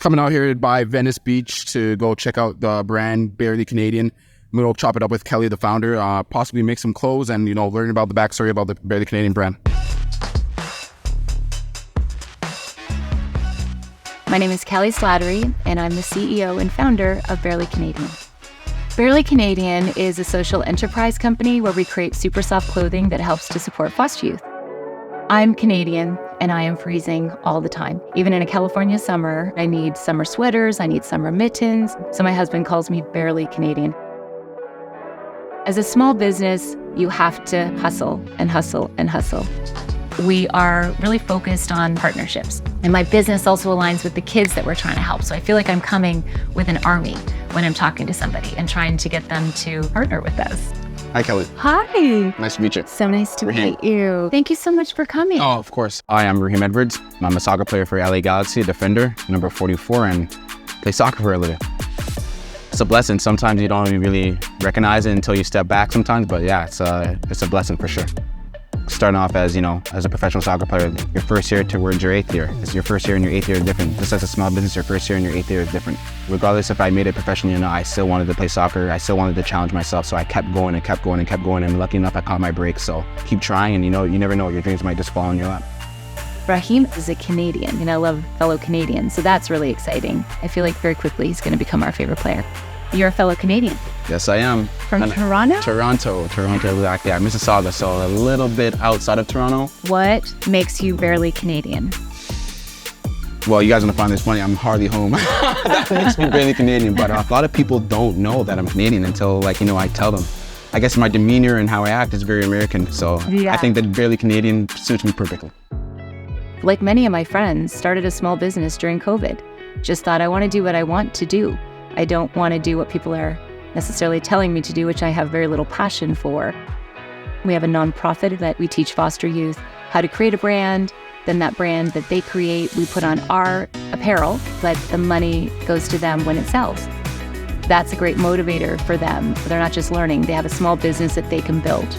Coming out here by Venice Beach to go check out the brand Barely Canadian. I'm going to chop it up with Kelly, the founder, possibly make some clothes and, learn about the backstory about the Barely Canadian brand. My name is Kelly Slattery, and I'm the CEO and founder of Barely Canadian. Barely Canadian is a social enterprise company where we create super soft clothing that helps to support foster youth. I'm Canadian, and I am freezing all the time. Even in a California summer, I need summer sweaters, I need summer mittens, so my husband calls me Barely Canadian. As a small business, you have to hustle and hustle and hustle. We are really focused on partnerships. And my business also aligns with the kids that we're trying to help. So I feel like I'm coming with an army when I'm talking to somebody and trying to get them to partner with us. Hi, Kelly. Hi. Nice to meet you. So nice to Raheem. meet you. Thank you so much for coming. Oh, of course. Hi, I'm Raheem Edwards. I'm a soccer player for LA Galaxy, defender, number 44, and play soccer for a living. It's a blessing. Sometimes you don't even really recognize it until you step back sometimes, but yeah, it's a blessing for sure. Starting off as, as a professional soccer player, your first year towards your 8th year. Your first year and your 8th year is different. Just as a small business, your first year and your 8th year is different. Regardless if I made it professionally or not, I still wanted to play soccer. I still wanted to challenge myself. So I kept going and kept going and kept going. And lucky enough, I caught my break. So keep trying, and you never know, your dreams might just fall in your lap. Raheem is a Canadian, and I love fellow Canadians. So that's really exciting. I feel like very quickly he's going to become our favorite player. You're a fellow Canadian. Yes, I am. From Toronto? Toronto, exactly. Yeah, Mississauga, so a little bit outside of Toronto. What makes you Barely Canadian? Well, you guys are gonna find this funny. I'm hardly home. That makes me Barely Canadian, but a lot of people don't know that I'm Canadian until, I tell them. I guess my demeanor and how I act is very American, so yeah. I think that Barely Canadian suits me perfectly. Like many of my friends, started a small business during COVID. Just thought I want to do what I want to do. I don't want to do what people are necessarily telling me to do, which I have very little passion for. We have a nonprofit that we teach foster youth how to create a brand. Then that brand that they create, we put on our apparel, but the money goes to them when it sells. That's a great motivator for them. They're not just learning, they have a small business that they can build.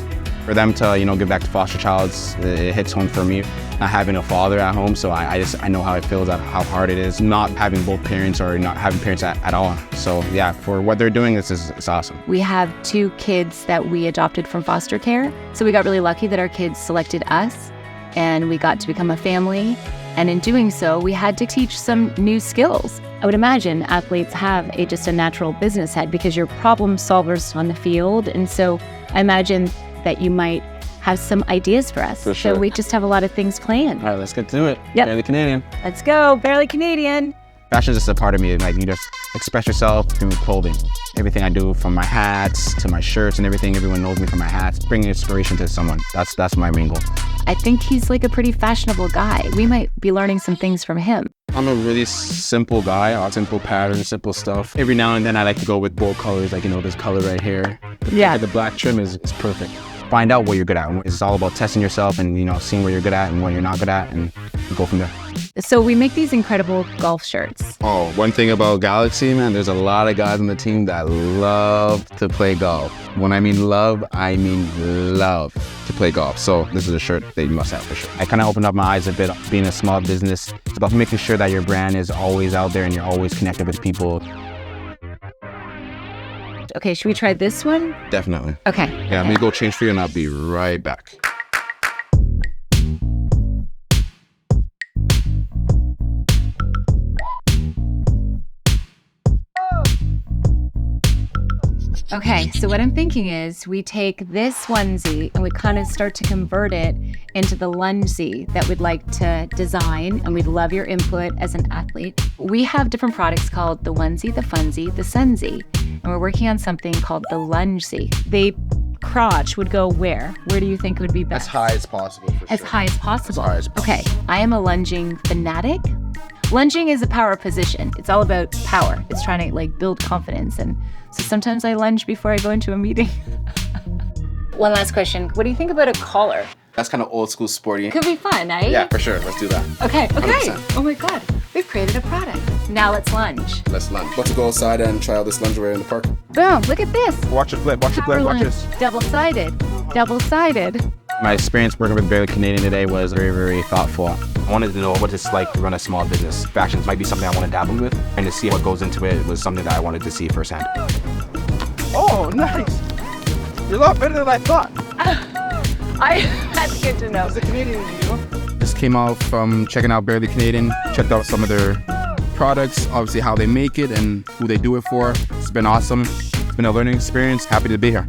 For them to, give back to foster childs, it hits home for me. Not having a father at home, so I know how it feels, how hard it is not having both parents or not having parents at all. So yeah, for what they're doing, it's awesome. We have 2 kids that we adopted from foster care. So we got really lucky that our kids selected us and we got to become a family. And in doing so, we had to teach some new skills. I would imagine athletes have just a natural business head because you're problem solvers on the field. And so I imagine that you might have some ideas for us. For sure. So we just have a lot of things planned. All right, let's get to it. Yep. Barely Canadian. Let's go, Barely Canadian. Fashion is just a part of me. You just express yourself through clothing. Everything I do, from my hats to my shirts and everything, everyone knows me from my hats. Bringing inspiration to someone. That's my main goal. I think he's like a pretty fashionable guy. We might be learning some things from him. I'm a really simple guy, simple patterns, simple stuff. Every now and then I like to go with bold colors, this color right here. The black trim is perfect. Find out what you're good at. It's all about testing yourself and, seeing what you're good at and what you're not good at and go from there. So we make these incredible golf shirts. Oh, one thing about Galaxy, man, there's a lot of guys on the team that love to play golf. When I mean love, I mean love to play golf. So this is a shirt that you must have for sure. I kind of opened up my eyes a bit being a small business. It's about making sure that your brand is always out there and you're always connected with people. Okay, should we try this one? Definitely. Okay. Yeah, let me go change for you and I'll be right back. Okay, so what I'm thinking is we take this onesie and we kind of start to convert it into the lungesie that we'd like to design, and we'd love your input as an athlete. We have different products called the onesie, the funsie, the sunsie, and we're working on something called the lungesie. The crotch would go where? Where do you think it would be best? As high as possible, for sure. As high as possible. As high as possible. Okay, I am a lunging fanatic. Lunging is a power position. It's all about power. It's trying to build confidence. And so sometimes I lunge before I go into a meeting. One last question. What do you think about a collar? That's kind of old school sporty. Could be fun, eh? Yeah, for sure. Let's do that. Okay. 100%. Oh my God. We've created a product. Now let's lunge. Let's lunge. Let's go outside and try out this lingerie in the park. Boom. Look at this. Watch it flip. Watch it flip. Watch this. Double-sided. Double-sided. My experience working with Barely Canadian today was very, very thoughtful. I wanted to know what it's like to run a small business. Fashion might be something I want to dabble with, and to see what goes into it was something that I wanted to see firsthand. Oh, nice. You're a lot better than I thought. That's good to know. As a Canadian, you know? Just came out from checking out Barely Canadian, checked out some of their products, obviously how they make it and who they do it for. It's been awesome. It's been a learning experience. Happy to be here.